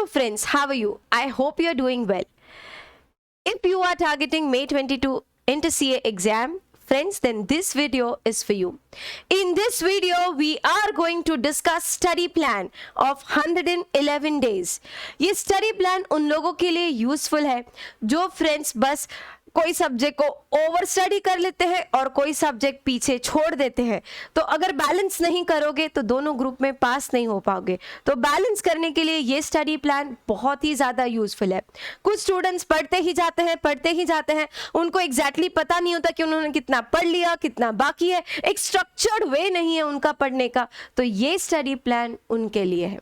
friends, how are you? I hope you are doing well. If you are targeting May 22 Inter-CA exam, friends, then this video is for you. In this video, we are going to discuss study plan of 111 days. ये study plan उन लोगों के लिए useful है जो friends बस कोई subject को ओवर स्टडी कर लेते हैं और कोई सब्जेक्ट पीछे छोड़ देते हैं। तो अगर बैलेंस नहीं करोगे तो दोनों ग्रुप में पास नहीं हो पाओगे। तो बैलेंस करने के लिए ये स्टडी प्लान बहुत ही ज़्यादा यूजफुल है। कुछ स्टूडेंट्स पढ़ते ही जाते हैं, उनको एग्जैक्टली पता नहीं होता कि उन्होंने कितना पढ़ लिया, कितना बाकी है, एक स्ट्रक्चर्ड वे नहीं है उनका पढ़ने का। तो ये स्टडी प्लान उनके लिए है।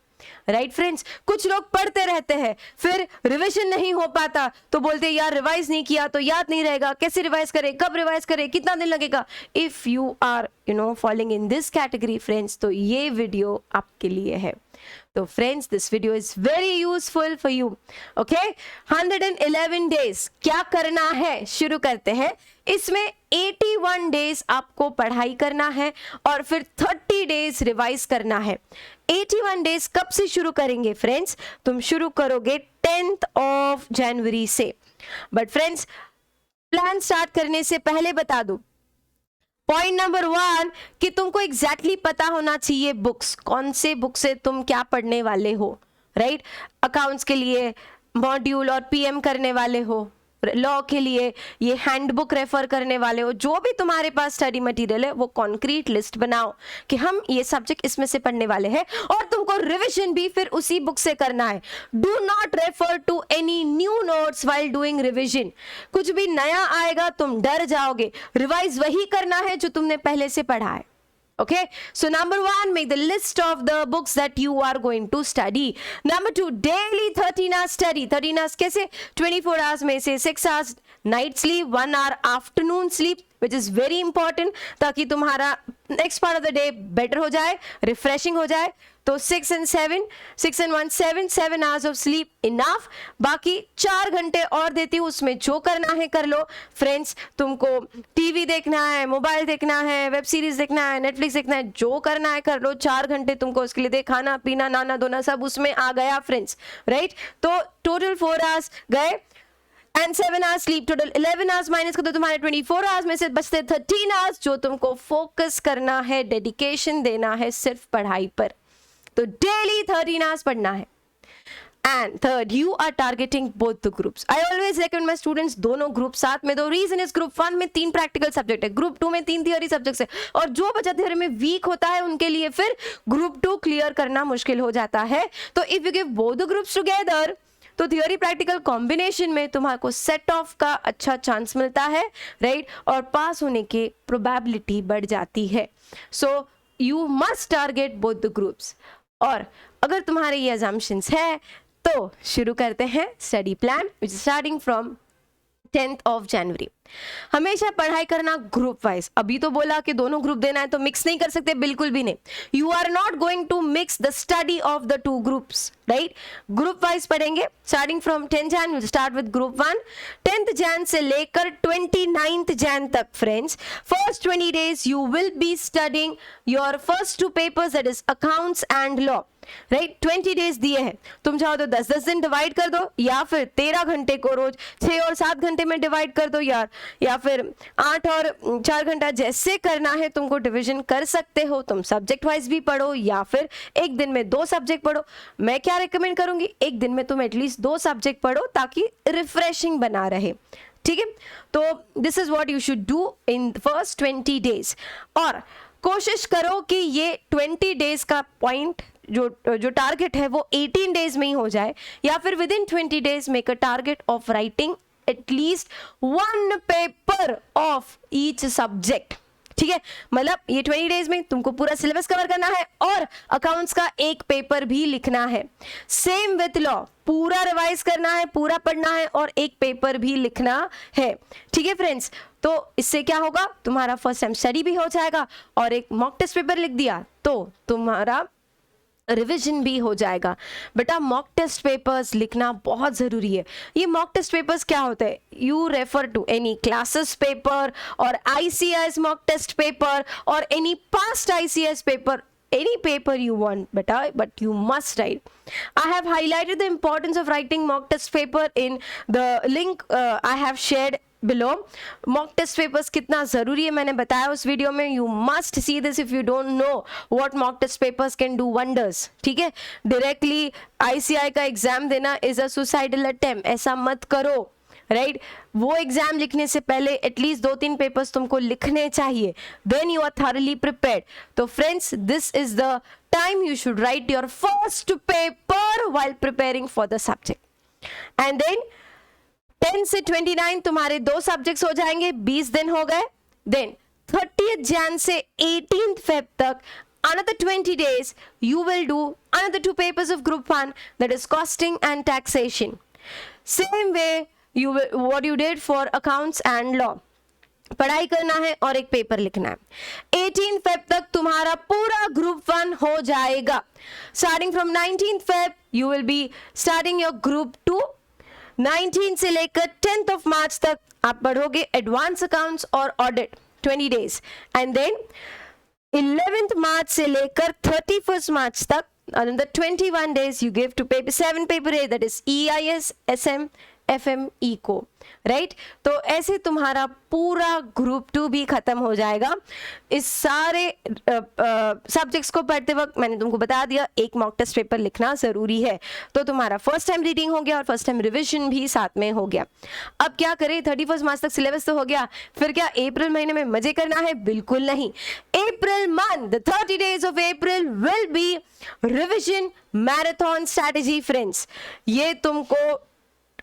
राइट फ्रेंड्स, कुछ लोग पढ़ते रहते हैं, फिर रिवीजन नहीं हो पाता तो बोलते हैं यार रिवाइज नहीं किया तो याद नहीं रहेगा, कैसे रिवाइज करें, कब रिवाइज करें, कितना दिन लगेगा। If you are following in this category friends, तो ये वीडियो आपके लिए है। तो friends, this video is very useful for you. Okay, 111 days क्या करना है, शुरू करते हैं। इसमें 81 डेज आपको पढ़ाई करना है और फिर 30 डेज रिवाइज करना है। 81 डेज कब से शुरू करेंगे फ्रेंड्स? तुम शुरू करोगे 10th of January से। बट फ्रेंड्स, प्लान स्टार्ट करने से पहले बता दूं, पॉइंट नंबर 1 कि तुमको एग्जैक्टली पता होना चाहिए बुक्स, कौन से बुक से तुम क्या पढ़ने वाले हो। राइट, अकाउंट्स के लिए मॉड्यूल और पीएम करने वाले हो, लॉ के लिए ये हैंडबुक रेफर करने वाले हो, जो भी तुम्हारे पास स्टडी मटेरियल है वो कॉन्क्रीट लिस्ट बनाओ कि हम ये सब्जेक्ट इसमें से पढ़ने वाले हैं और तुमको रिवीजन भी फिर उसी बुक से करना है। Do not refer to any new notes while doing revision. कुछ भी नया आएगा तुम डर जाओगे, रिवाइज वही करना है जो तुमने पहले से पढ़ा है। Okay, so number 1, make the list of the books that you are going to study. Number 2, daily 13 hours study. 13 hours कैसे? 24 hours में से 6 hours night sleep, 1 hour afternoon sleep, which is very important, ताकि तुम्हारा next part of the day better हो जाए, refreshing हो जाए। तो 6 and 1 7 hours of sleep enough। बाकी 4 घंटे और देती हूँ, उसमें जो करना है कर लो। फ्रेंड्स, तुमको टीवी देखना है, मोबाइल देखना है, वेब सीरीज देखना है, नेटफ्लिक्स देखना है, जो करना है कर लो। 4 घंटे तुमको उसके लिए दे, खाना पीना नहाना धोना सब उसमें आ गया फ्रेंड्स। राइट, तो टोटल 4 hours गए and 7 hours sleep, total 11 hours minus कर दो, तुम्हारे 24 hours में से बचते 13 hours जो तुमको फोकस करना है, डेडिकेशन देना है सिर्फ पढ़ाई पर। तो डेली 13 hours पढ़ना है। And third, you are targeting both the groups. I always recommend my students दोनों ग्रुप साथ में दो। रीजन इज ग्रुप 1 में 3 प्रैक्टिकल सब्जेक्ट है, ग्रुप 2 में 3 थियोरी सब्जेक्ट्स है, और जो बच्चा थियोरी में वीक होता है उनके लिए फिर ग्रुप 2 क्लियर करना मुश्किल हो जाता है। तो if you give both the groups together, तो थियोरी प्रैक्टिकल कॉम्बिनेशन में तुम्हारे सेट ऑफ का अच्छा चांस मिलता है। राइट, और पास होने की प्रोबेबिलिटी बढ़ जाती है। So you must target both the groups. और अगर तुम्हारे ये अजम्पशंस है तो शुरू करते हैं study plan, which is starting from 10th of January। हमेशा पढ़ाई करना ग्रुप वाइज। अभी तो बोला कि दोनों ग्रुप देना है तो मिक्स नहीं कर सकते, बिल्कुल भी नहीं। You are not going to mix the study of the 2 groups. Right, group wise पढ़ेंगे। Starting from 10 Jan, will start with group 1। 10th Jan से लेकर 29th Jan तक friends, first 20 days you will be studying your first 2 papers, that is accounts and law. Right, 20 days दिए हैं, तुम चाहो तो 10-10 दिन डिवाइड कर दो, या फिर 13 घंटे को रोज 6 और 7 घंटे में डिवाइड कर दो यार, या फिर 8 और 4 घंटा, जैसे करना है तुमको डिवीजन कर सकते हो। तुम सब्जेक्ट वाइज भी पढ़ो या फिर एक दिन में 2 सब्जेक्ट पढ़ो। मैं क्या रिकमेंड करूंगी, एक दिन में तुम एटलीस्ट 2 सब्जेक्ट पढ़ो ताकि रिफ्रेशिंग बना रहे। ठीक है, तो this is what you should do in first 20 days। और कोशिश करो कि ये 20 days का पॉइंट जो टारगेट है वो 18 days में ही हो जाए, या फिर with in 20 days make a target of writing at least 1 paper of each subject. ठीक है, मतलब ये 20 days में तुमको पूरा सिलेबस कवर करना है और अकाउंट्स का एक पेपर भी लिखना है। सेम विथ लॉ, पूरा रिवाइज करना है, पूरा पढ़ना है और एक पेपर भी लिखना है। ठीक है फ्रेंड्स, तो इससे क्या होगा, तुम्हारा फर्स्ट टाइम स्टडी भी हो जाएगा और एक मॉक टेस्ट पेपर लिख दिया तो तुम्हारा रिविजन भी हो जाएगा। बेटा, मॉक टेस्ट पेपर्स लिखना बहुत ज़रूरी है। ये मॉक टेस्ट पेपर्स क्या होते हैं, you refer to any classes paper और ICS मॉक टेस्ट पेपर और any past ICS paper any paper you want, but you must write. I have highlighted the importance of writing mock test paper in the link I have shared below. mock test papers कितना ज़रूरी है मैंने बताया उस video में. You must see this if you don't know what mock test papers can do wonders. ठीक है, directly ICI का एग्जाम देना इज अ सुसाइडल अटेम्प्ट, ऐसा मत करो. राइट वो एग्जाम लिखने से पहले एटलीस्ट 2-3 पेपर्स तुमको लिखने चाहिए, then you are thoroughly prepared. तो friends, this is the time you should write your first paper while preparing for the subject. And then 10 से 29 तुम्हारे 2 सब्जेक्ट्स हो जाएंगे, 20 दिन हो गए. देन 30th Jan से 18th Feb तक, another 20 days, you will do another 2 papers of Group 1, that is costing and taxation. Same way you will, what you did for accounts and law. पढ़ाई करना है और एक पेपर लिखना है. 18 Feb तक तुम्हारा पूरा Group 1 हो जाएगा. Starting from 19th Feb, you will be starting your Group 2. 19 से लेकर 10th of March तक आप पढ़ोगे एडवांस अकाउंट्स और audit 20 days. And then 11th March से लेकर 31st March तक another 21 days you give to paper 7 paper A, that is EIS, SM, FM, ECO. Right तो ऐसे तुम्हारा पूरा Group 2 भी खत्म हो जाएगा. इस सारे सब्जेक्ट्स को पढ़ते वक्त मैंने तुमको बता दिया एक मॉक टेस्ट पेपर लिखना जरूरी है. तो तुम्हारा फर्स्ट टाइम रीडिंग हो गया और फर्स्ट टाइम रिविजन भी साथ में हो गया. अब क्या करें, 31 मार्च तक सिलेबस तो हो गया, फिर क्या अप्रैल महीने में मजे करना है? बिल्कुल नहीं. April month, the 30 days of April will be revision marathon strategy friends. ये तुमको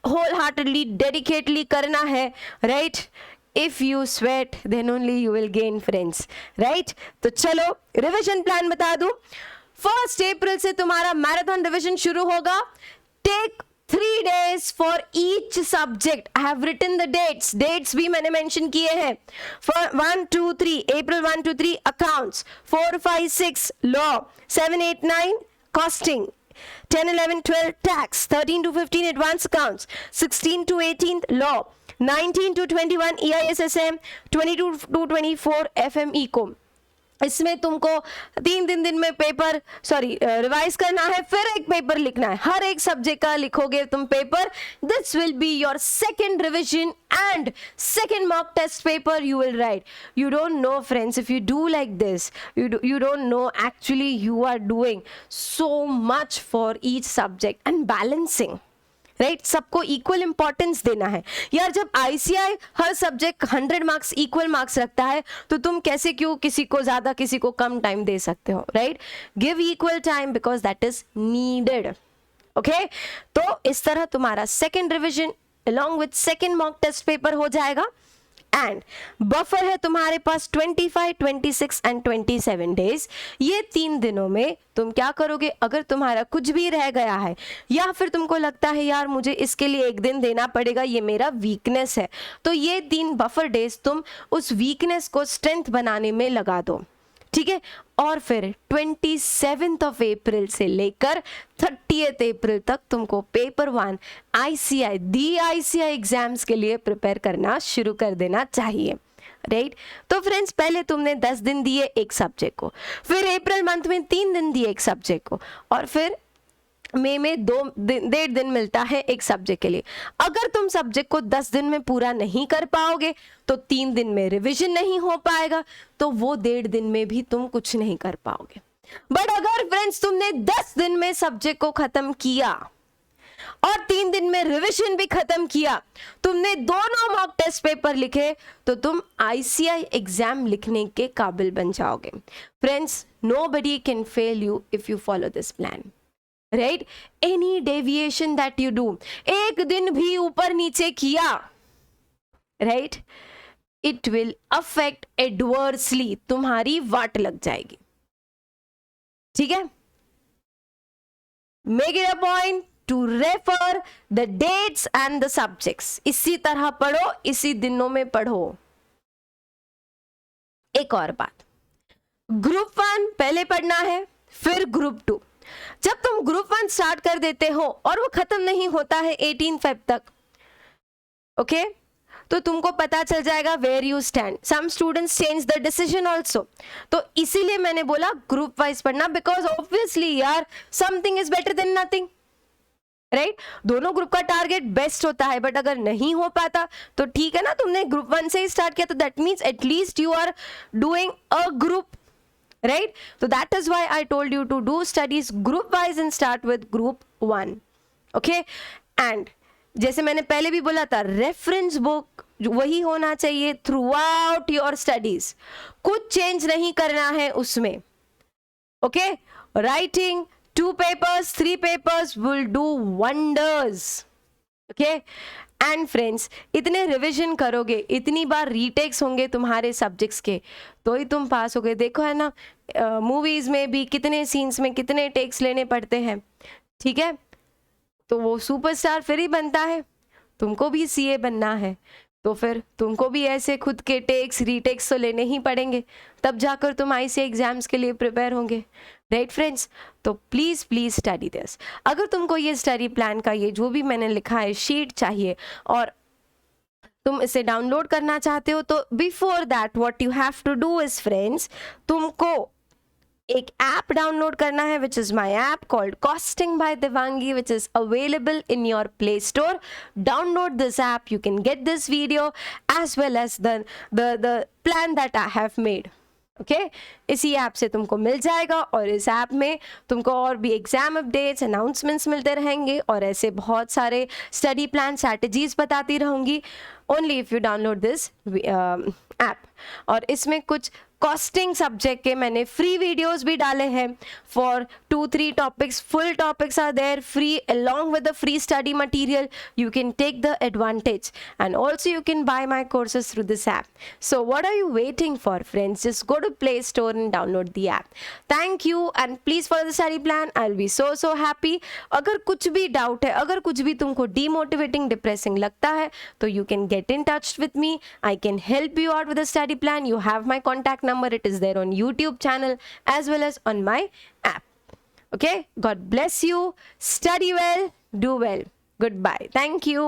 होल हार्टेडली डेडिकेटली करना है. Right if you sweat then only you will gain friends. Right तो चलो रिविजन प्लान बता दूं. 1st April से तुम्हारा मैराथन रिविजन शुरू होगा. Take 3 days for each subject. I have written the dates भी मैंने मेंशन किए हैं. 1, 2, 3 April 1 to 3 accounts, 4, 5, 6 law, 7, 8, 9 costing, 10, 11, 12 tax, 13 to 15 advanced accounts, 16 to 18 law, 19 to 21 EISSM, 22 to 24 FM ECO. इसमें तुमको 3 दिन में पेपर रिवाइज करना है, फिर एक पेपर लिखना है. हर एक सब्जेक्ट का लिखोगे तुम paper. This will be your second revision and second mock test paper you will write. You don't know friends, if you do like this, you don't know actually you are doing so much for each subject and balancing. Right सबको equal importance देना है यार. जब ICI हर subject 100 marks equal marks रखता है तो तुम कैसे क्यों किसी को ज्यादा किसी को कम टाइम दे सकते हो? Right give equal time because that is needed. Okay तो इस तरह तुम्हारा second revision along with second mock test paper हो जाएगा. एंड बफर है तुम्हारे पास 25, 26 एंड 27 डेज. ये 3 दिनों में तुम क्या करोगे? अगर तुम्हारा कुछ भी रह गया है या फिर तुमको लगता है यार मुझे इसके लिए 1 दिन देना पड़ेगा, ये मेरा वीकनेस है, तो ये 3 बफर डेज तुम उस वीकनेस को स्ट्रेंथ बनाने में लगा दो. ठीक है, और फिर 27th of April से लेकर 30th April तक तुमको पेपर 1 ICI DICI एग्जाम्स के लिए प्रिपेयर करना शुरू कर देना चाहिए. राइट तो फ्रेंड्स पहले तुमने 10 दिन दिए एक सब्जेक्ट को, फिर अप्रैल मंथ में 3 दिन दिए एक सब्जेक्ट को, और फिर मई में 1.5 दिन मिलता है एक सब्जेक्ट के लिए. अगर तुम सब्जेक्ट को 10 दिन में पूरा नहीं कर पाओगे तो 3 दिन में रिवीजन नहीं हो पाएगा, तो वो 1.5 दिन में भी तुम कुछ नहीं कर पाओगे. बट अगर फ्रेंड्स तुमने 10 दिन में सब्जेक्ट को खत्म किया और 3 दिन में रिवीजन भी खत्म किया, तुमने दोनों मॉक टेस्ट पेपर लिखे, तो तुम ICI एग्जाम लिखने के काबिल बन जाओगे. Friends nobody can fail you if you follow this plan. Right any deviation that you do, एक दिन भी ऊपर नीचे किया, right it will affect adversely, तुम्हारी वाट लग जाएगी. ठीक है, make it a point to refer the dates and the subjects. इसी तरह पढ़ो, इसी दिनों में पढ़ो. एक और बात, Group 1 पहले पढ़ना है, फिर Group 2. जब तुम Group 1 स्टार्ट कर देते हो और वो खत्म नहीं होता है 18 Feb तक, ओके तो तुमको पता चल जाएगा where you stand. Some students change the decision also. तो इसीलिए मैंने बोला ग्रुप वाइज पढ़ना, बिकॉज ऑब्वियसली यार something is better than nothing, right. दोनों ग्रुप का टारगेट बेस्ट होता है, बट अगर नहीं हो पाता तो ठीक है ना, तुमने ग्रुप 1 से ही स्टार्ट किया तो that means at least you are doing a group, right? So that is why I told you to do studies group wise and start with group 1. Okay? And जैसे मैंने पहले भी बोला था, रेफरेंस बुक वही होना चाहिए थ्रू आउट योर स्टडीज. कुछ चेंज नहीं करना है उसमें. Okay, writing 2 papers 3 papers will do wonders. Okay. And friends, इतने रिविजन करोगे, इतनी बार रीटेक्स होंगे तुम्हारे सब्जेक्ट्स के, तो ही तुम पास हो गए. देखो है ना, मूवीज में भी कितने सीन्स में कितने टेक्स लेने पड़ते हैं, ठीक है. तो वो सुपरस्टार फिर ही बनता है. तुमको भी सीए बनना है तो फिर तुमको भी ऐसे खुद के टेक्स रीटेक्स तो लेने ही पड़ेंगे, तब जाकर तुम आईसीए एग्जाम्स के लिए प्रिपेयर होंगे, राइट फ्रेंड्स. तो प्लीज़ प्लीज़ स्टडी दिस. अगर तुमको ये स्टडी प्लान का ये जो भी मैंने लिखा है शीट चाहिए और तुम इसे डाउनलोड करना चाहते हो, तो before that what you have to do is friends, तुमको एक ऐप डाउनलोड करना है, which is my app called costing by Devangi, which is available in your play store. Download this app, you can get this video as well as the plan that I have made. Okay, इसी app से तुमको मिल जाएगा और इस app में तुमको और भी एग्जाम अपडेट्स, अनाउंसमेंट्स मिलते रहेंगे और ऐसे बहुत सारे स्टडी प्लान स्ट्रैटेजीज बताती रहूँगी, only if you download this app. और इसमें कुछ कॉस्टिंग सब्जेक्ट के मैंने फ्री वीडियोस भी डाले हैं for 2-3 topics. Full topics are there free along with the free study material. You can take the advantage and also you can buy my courses through this app. So what are you waiting for, friends? Just go to Play Store and download the app. Thank you and please follow the study plan. I'll be so happy. अगर कुछ भी doubt है, अगर कुछ भी तुमको demotivating, depressing लगता है, तो you can get in touch with me. I can help you out with the study plan. You have my contact number. It is there on YouTube channel as well as on my app. Okay, God bless you. Study well, do well. Goodbye. Thank you.